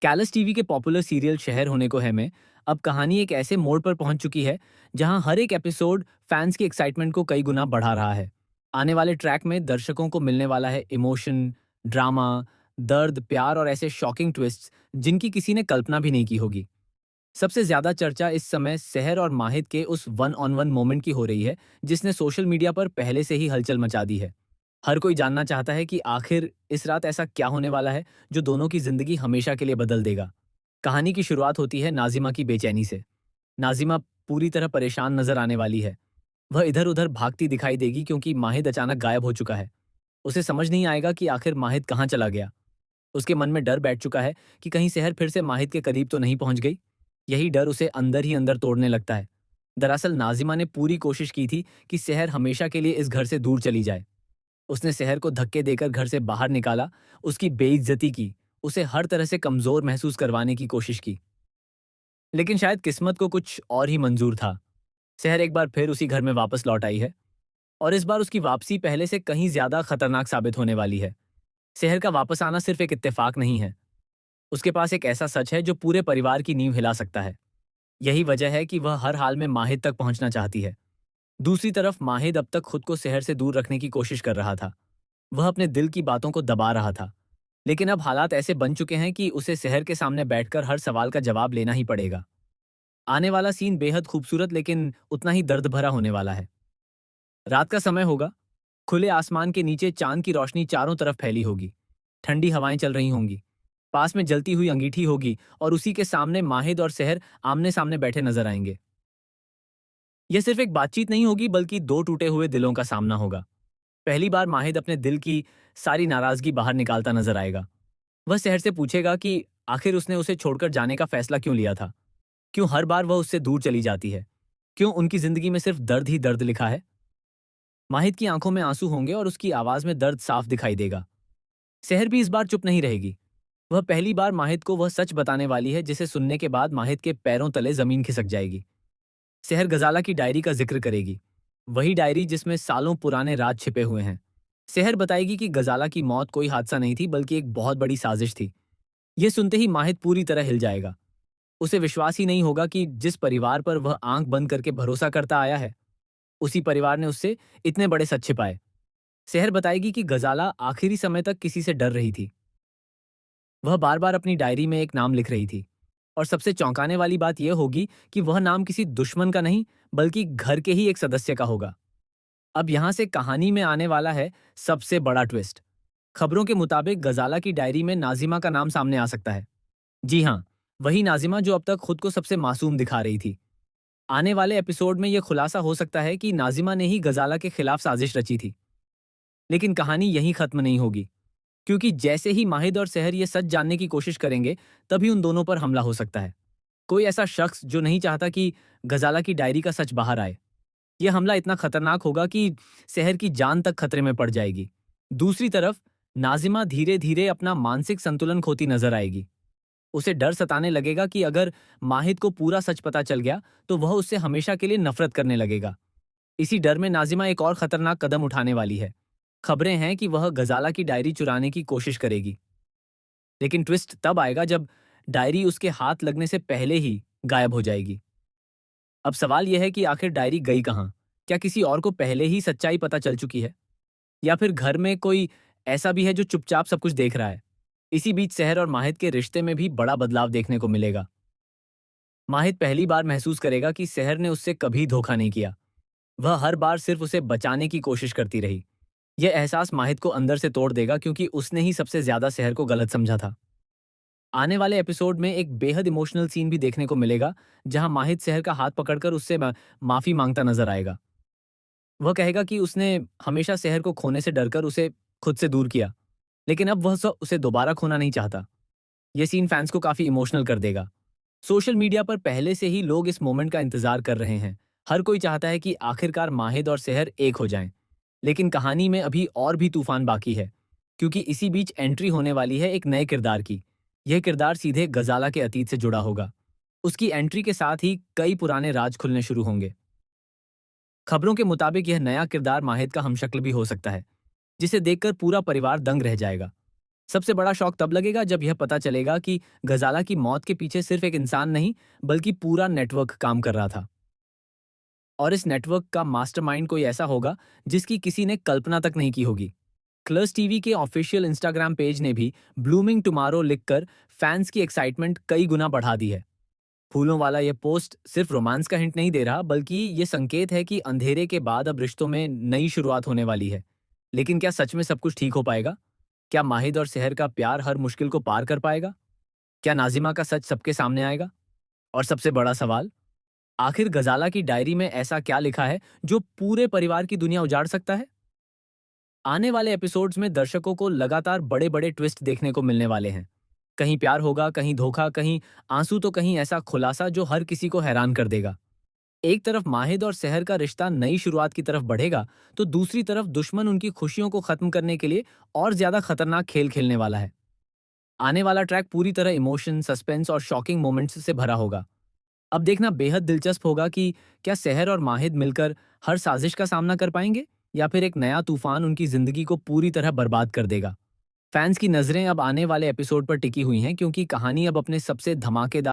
Callus TV के popular serial शहर होने को है में अब कहानी एक ऐसे मोड़ पर पहुंच चुकी है जहां हर एक एपिसोड फैंस की एक्साइटमेंट को कई गुना बढ़ा रहा है। आने वाले ट्रैक में दर्शकों को मिलने वाला है इमोशन, ड्रामा, दर्द, प्यार और ऐसे शॉकिंग ट्विस्ट्स जिनकी किसी ने कल्पना भी नहीं की होगी। सबसे ज्यादा चर्चा इस समय सहर और माहिद के उस वन ऑन वन मोमेंट की हो रही है जिसने सोशल मीडिया पर पहले से ही हलचल मचा दी है। हर कोई जानना चाहता है कि आखिर इस रात ऐसा क्या होने वाला है जो दोनों की जिंदगी हमेशा के लिए बदल देगा। कहानी की शुरुआत होती है नाजिमा की बेचैनी से। नाजिमा पूरी तरह परेशान नजर आने वाली है। वह इधर उधर भागती दिखाई देगी क्योंकि माहिद अचानक गायब हो चुका है। उसे समझ नहीं आएगा कि आखिर माहिद कहाँ चला गया। उसके मन में डर बैठ चुका है कि कहीं सहर फिर से माहिद के करीब तो नहीं पहुंच गई। यही डर उसे अंदर ही अंदर तोड़ने लगता है। दरअसल नाजिमा ने पूरी कोशिश की थी कि सहर हमेशा के लिए इस घर से दूर चली जाए। उसने सहर को धक्के देकर घर से बाहर निकाला, उसकी बेइज्जती की, उसे हर तरह से कमजोर महसूस करवाने की कोशिश की। लेकिन शायद किस्मत को कुछ और ही मंजूर था। सहर एक बार फिर उसी घर में वापस लौट आई है और इस बार उसकी वापसी पहले से कहीं ज्यादा खतरनाक साबित होने वाली है। सहर का वापस आना सिर्फ एक इत्तेफाक नहीं है। उसके पास एक ऐसा सच है जो पूरे परिवार की नींव हिला सकता है। यही वजह है कि वह हर हाल में माहिद तक पहुंचना चाहती है। दूसरी तरफ माहिद अब तक खुद को सहर से दूर रखने की कोशिश कर रहा था। वह अपने दिल की बातों को दबा रहा था। लेकिन अब हालात ऐसे बन चुके हैं कि उसे सहर के सामने बैठकर हर सवाल का जवाब लेना ही पड़ेगा। आने वाला सीन बेहद खूबसूरत लेकिन उतना ही दर्द भरा होने वाला है। रात का समय होगा। खुले आसमान के नीचे चांद की रोशनी चारों तरफ फैली होगी। ठंडी हवाएं चल रही होंगी। पास में जलती हुई अंगीठी होगी और उसी के सामने माहिद और सहर आमने सामने बैठे नजर आएंगे। यह सिर्फ एक बातचीत नहीं होगी बल्कि दो टूटे हुए दिलों का सामना होगा। पहली बार माहिद अपने दिल की सारी नाराजगी बाहर निकालता नजर आएगा। वह सहर से पूछेगा कि आखिर उसने उसे छोड़कर जाने का फैसला क्यों लिया था। क्यों हर बार वह उससे दूर चली जाती है। क्यों उनकी जिंदगी में सिर्फ दर्द ही दर्द लिखा है। माहिद की आंखों में आंसू होंगे और उसकी आवाज में दर्द साफ दिखाई देगा। सहर भी इस बार चुप नहीं रहेगी। वह पहली बार माहिद को वह सच बताने वाली है जिसे सुनने के बाद माहिद के पैरों तले जमीन खिसक जाएगी। सहर गजाला की डायरी का जिक्र करेगी। वही डायरी जिसमें सालों पुराने राज छिपे हुए हैं। सहर बताएगी कि गजाला की मौत कोई हादसा नहीं थी बल्कि एक बहुत बड़ी साजिश थी। यह सुनते ही माहिद पूरी तरह हिल जाएगा। उसे विश्वास ही नहीं होगा कि जिस परिवार पर वह आंख बंद करके भरोसा करता आया है उसी परिवार ने उससे इतने बड़े सच छिपाए। सहर बताएगी कि गजाला आखिरी समय तक किसी से डर रही थी। वह बार बार अपनी डायरी में एक नाम लिख रही थी। और सबसे चौंकाने वाली बात यह होगी कि वह नाम किसी दुश्मन का नहीं बल्कि घर के ही एक सदस्य का होगा। अब यहां से कहानी में आने वाला है सबसे बड़ा ट्विस्ट। खबरों के मुताबिक गजाला की डायरी में नाजिमा का नाम सामने आ सकता है। जी हाँ, वही नाजिमा जो अब तक खुद को सबसे मासूम दिखा रही थी। आने वाले एपिसोड में यह खुलासा हो सकता है कि नाजिमा ने ही गजाला के खिलाफ साजिश रची थी। लेकिन कहानी यहीं खत्म नहीं होगी, क्योंकि जैसे ही माहिद और सहर ये सच जानने की कोशिश करेंगे तभी उन दोनों पर हमला हो सकता है। कोई ऐसा शख्स जो नहीं चाहता कि गजाला की डायरी का सच बाहर आए। यह हमला इतना खतरनाक होगा कि सहर की जान तक खतरे में पड़ जाएगी। दूसरी तरफ नाजिमा धीरे धीरे अपना मानसिक संतुलन खोती नजर आएगी। उसे डर सताने लगेगा कि अगर माहिद को पूरा सच पता चल गया तो वह उससे हमेशा के लिए नफरत करने लगेगा। इसी डर में नाजिमा एक और खतरनाक कदम उठाने वाली है। खबरें हैं कि वह गजाला की डायरी चुराने की कोशिश करेगी। लेकिन ट्विस्ट तब आएगा जब डायरी उसके हाथ लगने से पहले ही गायब हो जाएगी। अब सवाल यह है कि आखिर डायरी गई कहाँ। क्या किसी और को पहले ही सच्चाई पता चल चुकी है, या फिर घर में कोई ऐसा भी है जो चुपचाप सब कुछ देख रहा है। इसी बीच सहर और माहिद के रिश्ते में भी बड़ा बदलाव देखने को मिलेगा। माहिद पहली बार महसूस करेगा कि सहर ने उससे कभी धोखा नहीं किया। वह हर बार सिर्फ उसे बचाने की कोशिश करती रही। यह एहसास माहिद को अंदर से तोड़ देगा क्योंकि उसने ही सबसे ज्यादा सहर को गलत समझा था। आने वाले एपिसोड में एक बेहद इमोशनल सीन भी देखने को मिलेगा जहां माहिद सहर का हाथ पकड़कर उससे माफी मांगता नजर आएगा। वह कहेगा कि उसने हमेशा सहर को खोने से डरकर उसे खुद से दूर किया, लेकिन अब वह सब उसे दोबारा खोना नहीं चाहता। यह सीन फैंस को काफी इमोशनल कर देगा। सोशल मीडिया पर पहले से ही लोग इस मोमेंट का इंतजार कर रहे हैं। हर कोई चाहता है कि आखिरकार माहिद और सहर एक हो जाएं। लेकिन कहानी में अभी और भी तूफान बाकी है, क्योंकि इसी बीच एंट्री होने वाली है एक नए किरदार की। यह किरदार सीधे गजाला के अतीत से जुड़ा होगा। उसकी एंट्री के साथ ही कई पुराने राज खुलने शुरू होंगे। खबरों के मुताबिक यह नया किरदार माहिद का हमशक्ल भी हो सकता है, जिसे देखकर पूरा परिवार दंग रह जाएगा। सबसे बड़ा शॉक तब लगेगा जब यह पता चलेगा कि गजाला की मौत के पीछे सिर्फ एक इंसान नहीं, बल्कि पूरा नेटवर्क काम कर रहा था। और इस नेटवर्क का मास्टरमाइंड कोई ऐसा होगा जिसकी किसी ने कल्पना तक नहीं की होगी। क्लर्स टीवी के ऑफिशियल इंस्टाग्राम पेज ने भी ब्लूमिंग टुमारो लिखकर फैंस की एक्साइटमेंट कई गुना बढ़ा दी है। फूलों वाला ये पोस्ट सिर्फ रोमांस का हिंट नहीं दे रहा, बल्कि ये संकेत है कि अंधेरे के बाद अब रिश्तों में नई शुरुआत होने वाली है। लेकिन क्या सच में सब कुछ ठीक हो पाएगा? क्या माहिद और सेहर का प्यार हर मुश्किल को पार कर पाएगा? क्या नाजिमा का सच सबके सामने आएगा? और सबसे बड़ा सवाल, आखिर गजाला की डायरी में ऐसा क्या लिखा है जो पूरे परिवार की दुनिया उजाड़ सकता है? आने वाले एपिसोड्स में दर्शकों को लगातार बड़े बड़े ट्विस्ट देखने को मिलने वाले हैं। कहीं प्यार होगा, कहीं धोखा, कहीं आंसू, तो कहीं ऐसा खुलासा जो हर किसी को हैरान कर देगा। एक तरफ माहिद और सहर का रिश्ता नई शुरुआत की तरफ बढ़ेगा, तो दूसरी तरफ दुश्मन उनकी खुशियों को खत्म करने के लिए और ज्यादा खतरनाक खेल खेलने वाला है। आने वाला ट्रैक पूरी तरह इमोशन, सस्पेंस और शॉकिंग मोमेंट्स से भरा होगा। अब देखना बेहद दिलचस्प होगा कि क्या सहर और माहिद मिलकर हर साजिश का सामना कर पाएंगे, या फिर एक नया तूफान उनकी जिंदगी को पूरी तरह बर्बाद कर देगा। फैंस की नजरें अब आने वाले एपिसोड पर टिकी हुई हैं, क्योंकि कहानी अब अपने सबसे धमाकेदार